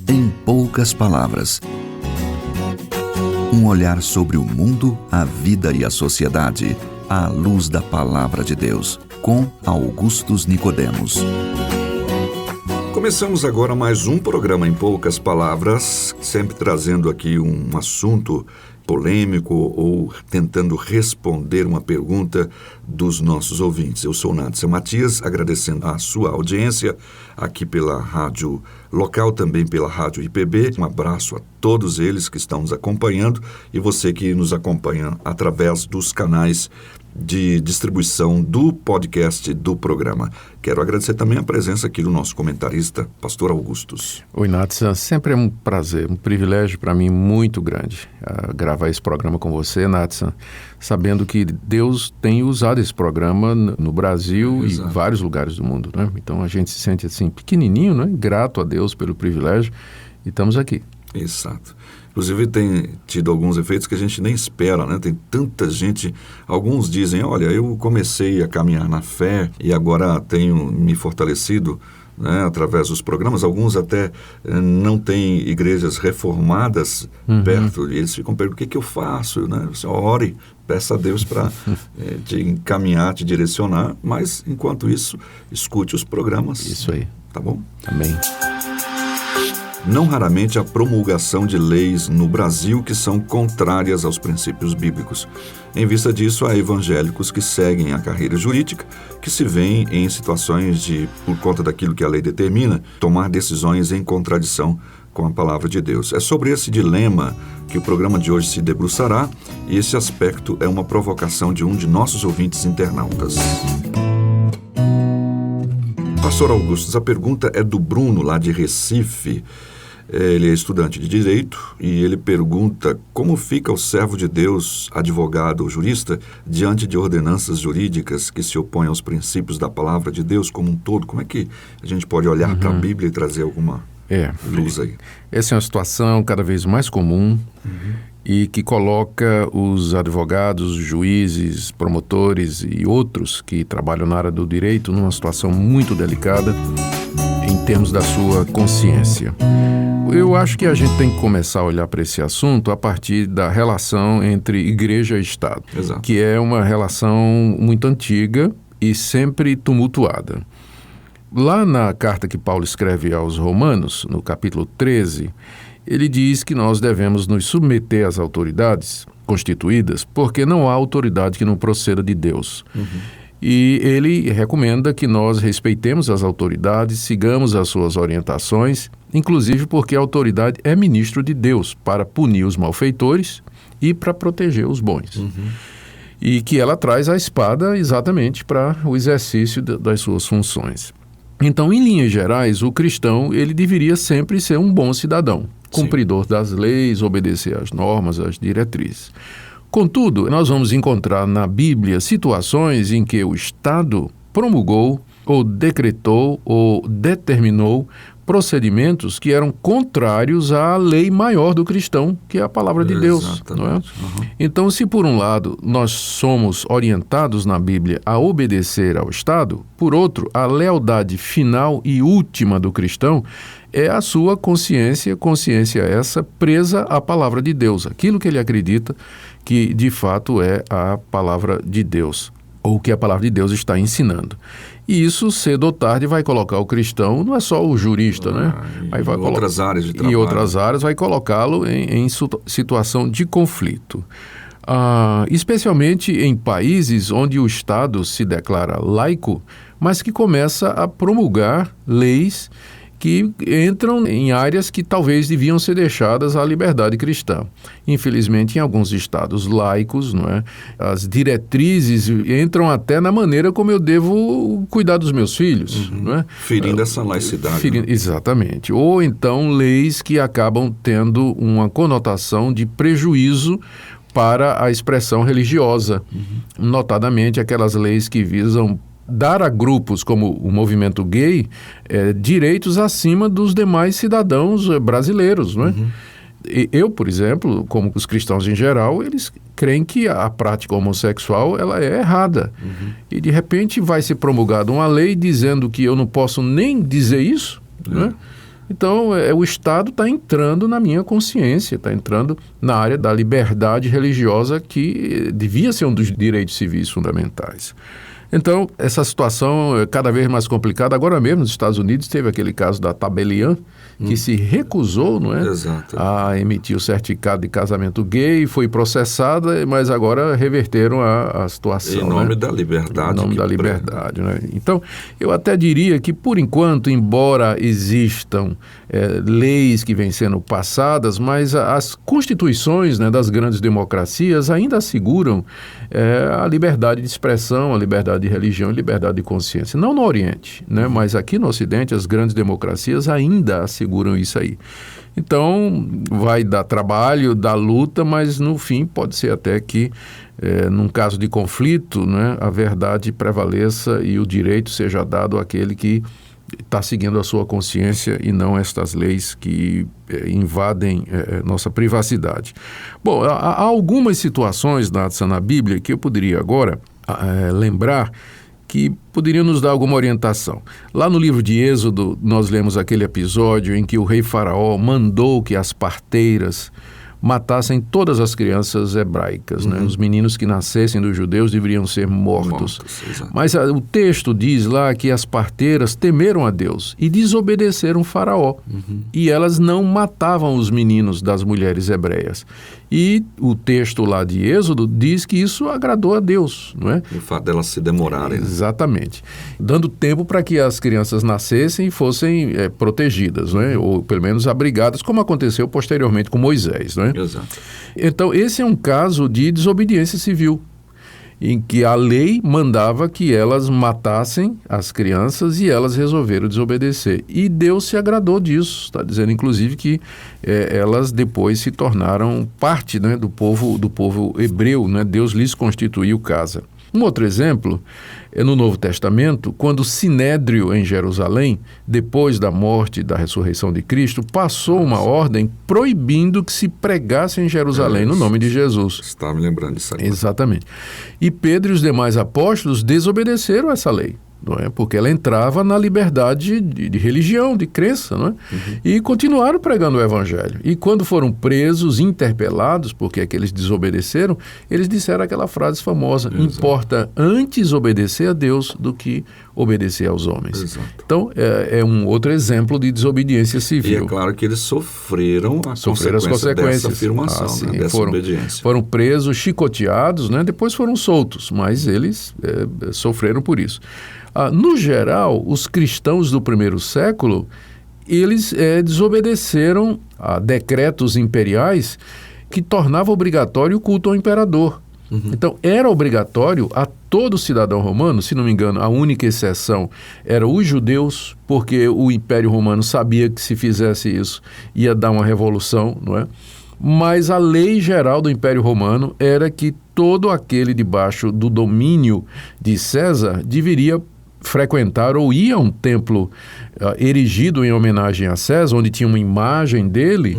Em poucas palavras. Um olhar sobre o mundo, a vida e a sociedade, à luz da Palavra de Deus, com Augustus Nicodemos. Começamos agora mais um programa Em Poucas Palavras, sempre trazendo aqui um assunto polêmico ou tentando responder uma pergunta dos nossos ouvintes. Eu sou Nádia Matias, agradecendo a sua audiência aqui pela rádio local, também pela rádio IPB. Um abraço a todos eles que estão nos acompanhando e você que nos acompanha através dos canais de distribuição do podcast do programa. Quero agradecer também a presença aqui do nosso comentarista, pastor Augustus. Oi, Natsa, sempre é um prazer, um privilégio para mim muito grande gravar esse programa com você, Natsa, sabendo que Deus tem usado esse programa no Brasil e em vários lugares do mundo, né? Então a gente se sente assim pequenininho, né? Grato a Deus pelo privilégio e estamos aqui. Exato. Inclusive tem tido alguns efeitos que a gente nem espera, né? Tem tanta gente, alguns dizem, olha, eu comecei a caminhar na fé e agora tenho me fortalecido, né, através dos programas. Alguns até não têm igrejas reformadas perto, e eles ficam perguntando, o que eu faço? Né? Você ore, peça a Deus para te encaminhar, te direcionar, mas enquanto isso, escute os programas. Isso aí. Tá bom? Amém. Não raramente há promulgação de leis no Brasil que são contrárias aos princípios bíblicos. Em vista disso, há evangélicos que seguem a carreira jurídica, que se veem em situações de, por conta daquilo que a lei determina, tomar decisões em contradição com a palavra de Deus. É sobre esse dilema que o programa de hoje se debruçará, e esse aspecto é uma provocação de um de nossos ouvintes internautas. Pastor Augustus, a pergunta é do Bruno, lá de Recife. Ele é estudante de Direito e ele pergunta como fica o servo de Deus, advogado ou jurista, diante de ordenanças jurídicas que se opõem aos princípios da palavra de Deus como um todo. Como é que a gente pode olhar para a Bíblia e trazer alguma luz aí? Essa é uma situação cada vez mais comum e que coloca os advogados, juízes, promotores e outros que trabalham na área do direito numa situação muito delicada em termos da sua consciência. Eu acho que a gente tem que começar a olhar para esse assunto a partir da relação entre igreja e Estado, Exato. Que é uma relação muito antiga e sempre tumultuada. Lá na carta que Paulo escreve aos Romanos, no capítulo 13, ele diz que nós devemos nos submeter às autoridades constituídas porque não há autoridade que não proceda de Deus. E ele recomenda que nós respeitemos as autoridades, sigamos as suas orientações, inclusive porque a autoridade é ministro de Deus para punir os malfeitores e para proteger os bons. E que ela traz a espada exatamente para o exercício das suas funções. Então, em linhas gerais, o cristão ele deveria sempre ser um bom cidadão, cumpridor das leis, obedecer às normas, às diretrizes. Contudo, nós vamos encontrar na Bíblia situações em que o Estado promulgou, ou decretou, ou determinou procedimentos que eram contrários à lei maior do cristão, que é a palavra de Deus. Não é? Então, se por um lado nós somos orientados na Bíblia a obedecer ao Estado, por outro, a lealdade final e última do cristão é a sua consciência essa presa à palavra de Deus, aquilo que ele acredita que de fato é a palavra de Deus, ou que a palavra de Deus está ensinando. E isso, cedo ou tarde, vai colocar o cristão, não é só o jurista, né? Aí vai outras áreas de trabalho. Em outras áreas, vai colocá-lo em situação de conflito. Especialmente em países onde o Estado se declara laico, mas que começa a promulgar leis que entram em áreas que talvez deviam ser deixadas à liberdade cristã. Infelizmente, em alguns estados laicos, não é? As diretrizes entram até na maneira como eu devo cuidar dos meus filhos. Não é? Ferindo essa laicidade. Né? Exatamente. Ou então leis que acabam tendo uma conotação de prejuízo para a expressão religiosa. Notadamente, aquelas leis que visam dar a grupos como o movimento gay direitos acima dos demais cidadãos brasileiros, não é? Eu, por exemplo, como os cristãos em geral, eles creem que a prática homossexual ela é errada. E de repente vai ser promulgada uma lei dizendo que eu não posso nem dizer isso, né? Então, o Estado está entrando na minha consciência, está entrando na área da liberdade religiosa, que devia ser um dos direitos civis fundamentais. Então, essa situação é cada vez mais complicada. Agora mesmo, nos Estados Unidos, teve aquele caso da Tabelian, que se recusou, não é, a emitir o certificado de casamento gay, foi processada, mas agora reverteram a situação. Em nome da liberdade. Em nome da liberdade. Né? Então, eu até diria que, por enquanto, embora existam leis que vêm sendo passadas, mas as constituições, né, das grandes democracias ainda asseguram a liberdade de expressão, a liberdade de religião e liberdade de consciência. Não no Oriente, né, mas aqui no Ocidente as grandes democracias ainda asseguram isso aí. Então, vai dar trabalho, dar luta, mas no fim pode ser até que, num caso de conflito, né, a verdade prevaleça e o direito seja dado àquele que está seguindo a sua consciência e não estas leis que invadem nossa privacidade. Bom, há algumas situações na Bíblia que eu poderia agora lembrar que poderiam nos dar alguma orientação. Lá no livro de Êxodo, nós lemos aquele episódio em que o rei Faraó mandou que as parteiras matassem todas as crianças hebraicas, né? Os meninos que nascessem dos judeus deveriam ser mortos. Mas o texto diz lá que as parteiras temeram a Deus e desobedeceram Faraó. E elas não matavam os meninos das mulheres hebreias. E o texto lá de Êxodo diz que isso agradou a Deus, não é? O fato delas se demorarem. Exatamente. Dando tempo para que as crianças nascessem e fossem protegidas, não é? Ou pelo menos abrigadas, como aconteceu posteriormente com Moisés, não é? Exato. Então, esse é um caso de desobediência civil, em que a lei mandava que elas matassem as crianças e elas resolveram desobedecer. E Deus se agradou disso, está dizendo inclusive que elas depois se tornaram parte, né, do povo hebreu, né? Deus lhes constituiu casa. Um outro exemplo é no Novo Testamento, quando o Sinédrio em Jerusalém, depois da morte e da ressurreição de Cristo, passou uma ordem proibindo que se pregasse em Jerusalém no nome de Jesus. Estava me lembrando disso agora. Exatamente. E Pedro e os demais apóstolos desobedeceram essa lei, não é? Porque ela entrava na liberdade de religião, de crença, não é? E continuaram pregando o evangelho. E quando foram presos, interpelados, porque é que eles desobedeceram, eles disseram aquela frase famosa: importa antes obedecer a Deus do que obedecer aos homens. Exato. Então, é um outro exemplo de desobediência civil. E é claro que eles sofreram as consequências dessa afirmação, né, dessa obediência. Foram presos, chicoteados, né? Depois foram soltos, mas eles sofreram por isso. No geral, os cristãos do primeiro século, eles desobedeceram a decretos imperiais que tornavam obrigatório o culto ao imperador. Então, era obrigatório a todo cidadão romano, se não me engano, a única exceção era os judeus, porque o Império Romano sabia que se fizesse isso ia dar uma revolução, não é? Mas a lei geral do Império Romano era que todo aquele debaixo do domínio de César deveria frequentar ou ir a um templo erigido em homenagem a César, onde tinha uma imagem dele,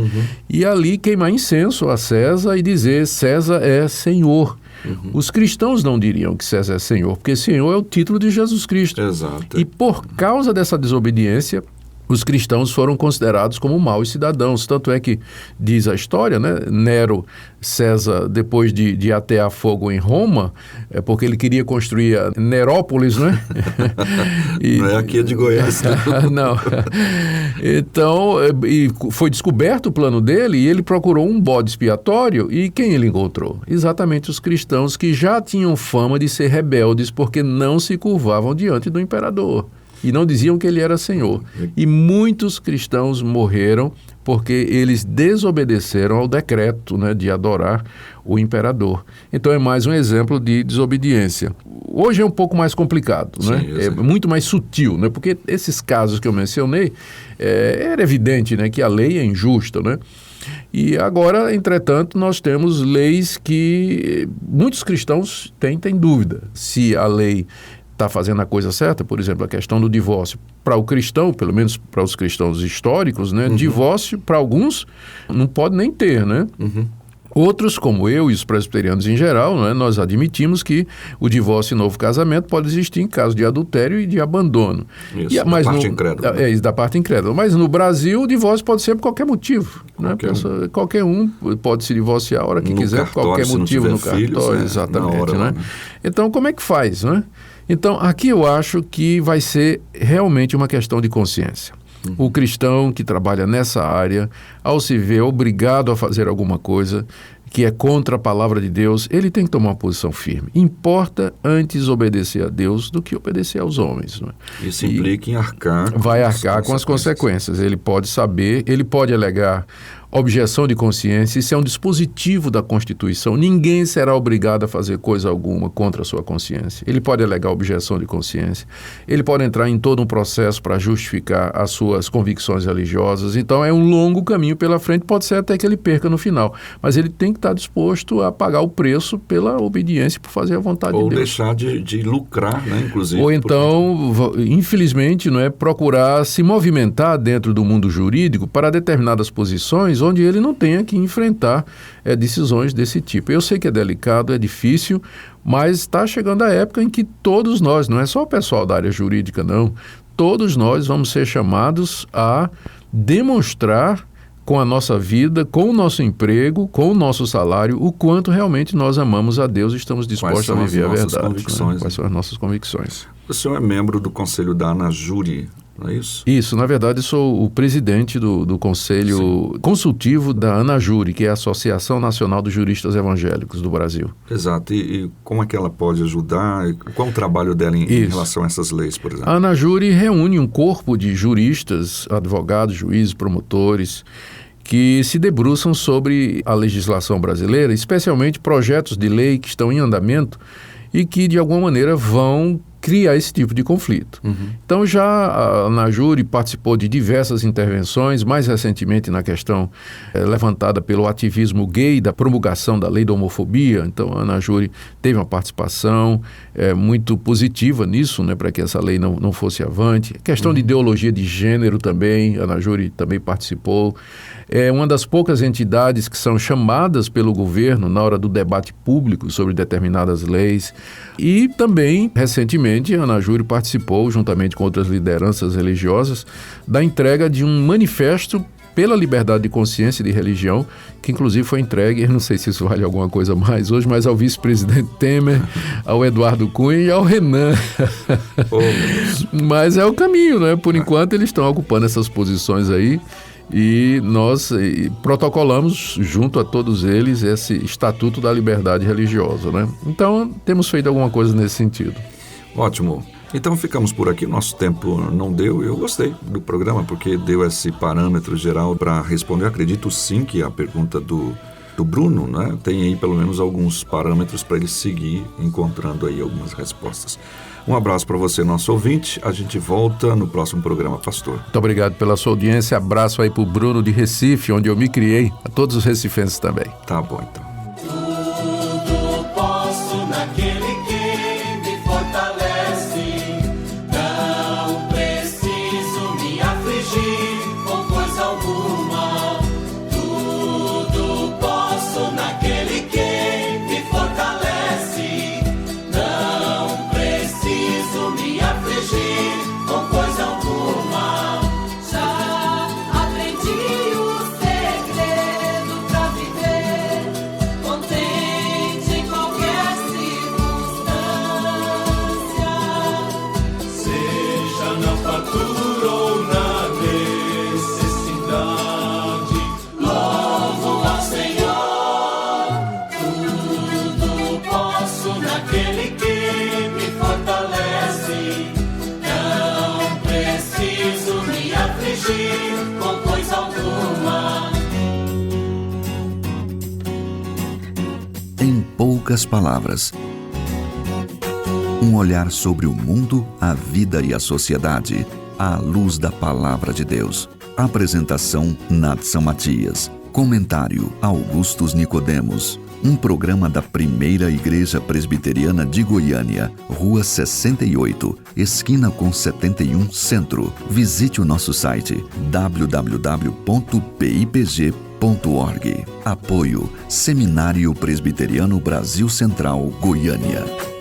e ali queimar incenso a César e dizer: César é Senhor. Os cristãos não diriam que César é Senhor, porque Senhor é o título de Jesus Cristo. Exato. E por causa dessa desobediência, os cristãos foram considerados como maus cidadãos. Tanto é que, diz a história, né, Nero, César, depois de atear fogo em Roma, porque ele queria construir a Nerópolis, não é? Não é aqui de Goiás. Não. Então, foi descoberto o plano dele e ele procurou um bode expiatório. E quem ele encontrou? Exatamente os cristãos, que já tinham fama de ser rebeldes porque não se curvavam diante do imperador. E não diziam que ele era Senhor. E muitos cristãos morreram porque eles desobedeceram ao decreto, né, de adorar o imperador. Então é mais um exemplo de desobediência. Hoje é um pouco mais complicado, né? É muito mais sutil, né? Porque esses casos que eu mencionei, era evidente, né, que a lei é injusta, né? E agora, entretanto, nós temos leis que muitos cristãos têm dúvida se a lei está fazendo a coisa certa. Por exemplo, a questão do divórcio. Para o cristão, pelo menos para os cristãos históricos, né, divórcio, para alguns, não pode nem ter, né? Outros, como eu e os presbiterianos em geral, não é, nós admitimos que o divórcio e novo casamento pode existir em caso de adultério e de abandono. Isso, da parte incrédula. Da parte incrédula. Mas no Brasil, o divórcio pode ser por qualquer motivo. Qualquer um pode se divorciar a hora que quiser, por qualquer motivo no cartório. Filhos, exatamente. Né? Então, como é que faz? Né? Então, aqui eu acho que vai ser realmente uma questão de consciência. O cristão que trabalha nessa área, ao se ver obrigado a fazer alguma coisa que é contra a palavra de Deus, ele tem que tomar uma posição firme. Importa antes obedecer a Deus do que obedecer aos homens. Não é? Isso implica em arcar. Vai arcar com as consequências. Ele pode saber, ele pode alegar objeção de consciência. Isso é um dispositivo da Constituição. Ninguém será obrigado a fazer coisa alguma contra a sua consciência. Ele pode alegar objeção de consciência. Ele pode entrar em todo um processo para justificar as suas convicções religiosas. Então, é um longo caminho pela frente. Pode ser até que ele perca no final. Mas ele tem que estar disposto a pagar o preço pela obediência, por fazer a vontade de Deus. Ou deixar de lucrar, né, inclusive. Ou então, infelizmente, não é, procurar se movimentar dentro do mundo jurídico para determinadas posições onde ele não tenha que enfrentar decisões desse tipo. Eu sei que é delicado, é difícil, mas está chegando a época em que todos nós, não é só o pessoal da área jurídica, não, todos nós vamos ser chamados a demonstrar com a nossa vida, com o nosso emprego, com o nosso salário, o quanto realmente nós amamos a Deus e estamos dispostos a viver a verdade. Quais são as nossas convicções? O senhor é membro do Conselho da ANAJURI, não é isso? Isso, na verdade, sou o presidente do Conselho Consultivo da ANAJURI, que é a Associação Nacional dos Juristas Evangélicos do Brasil. Exato. E como é que ela pode ajudar? Qual é o trabalho dela em relação a essas leis, por exemplo? A ANAJURI reúne um corpo de juristas, advogados, juízes, promotores, que se debruçam sobre a legislação brasileira, especialmente projetos de lei que estão em andamento e que, de alguma maneira, vão criar esse tipo de conflito. Então, já a ANAJURI participou de diversas intervenções, mais recentemente na questão levantada pelo ativismo gay, da promulgação da lei da homofobia. Então, a ANAJURI teve uma participação muito positiva nisso, né, para que essa lei não fosse avante. Questão de ideologia de gênero também, a ANAJURI também participou. É uma das poucas entidades que são chamadas pelo governo na hora do debate público sobre determinadas leis. E também, recentemente, a ANAJURI participou, juntamente com outras lideranças religiosas, da entrega de um manifesto pela liberdade de consciência e de religião, que inclusive foi entregue, eu não sei se isso vale alguma coisa mais hoje, mas ao vice-presidente Temer, ao Eduardo Cunha e ao Renan. Mas é o caminho, né? Por enquanto eles estão ocupando essas posições aí. E nós protocolamos junto a todos eles esse Estatuto da Liberdade Religiosa, né? Então, temos feito alguma coisa nesse sentido. Ótimo. Então, ficamos por aqui. Nosso tempo não deu. Eu gostei do programa porque deu esse parâmetro geral para responder. Eu acredito sim que a pergunta do Bruno, né, tem aí pelo menos alguns parâmetros para ele seguir encontrando aí algumas respostas. Um abraço para você, nosso ouvinte. A gente volta no próximo programa, pastor. Muito obrigado pela sua audiência. Abraço aí para o Bruno de Recife, onde eu me criei. A todos os recifenses também. Tá bom, então. Tudo posso naquele que me fortalece. Não preciso me afligir com coisa alguma. Tudo posso naquele que me fortalece. Não preciso me afligir com coisa alguma. Já aprendi o segredo pra viver contente em qualquer circunstância. Seja na fartura ou na necessidade, louvo ao Senhor. Tudo posso naquele que me fortalece. Não preciso me afligir com coisa alguma. Em poucas palavras. Um olhar sobre o mundo, a vida e a sociedade, à luz da Palavra de Deus. Apresentação, Nadson Matias. Comentário, Augustus Nicodemos. Um programa da Primeira Igreja Presbiteriana de Goiânia, Rua 68, esquina com 71 Centro. Visite o nosso site www.pipg.com.br. Apoio Seminário Presbiteriano Brasil Central, Goiânia.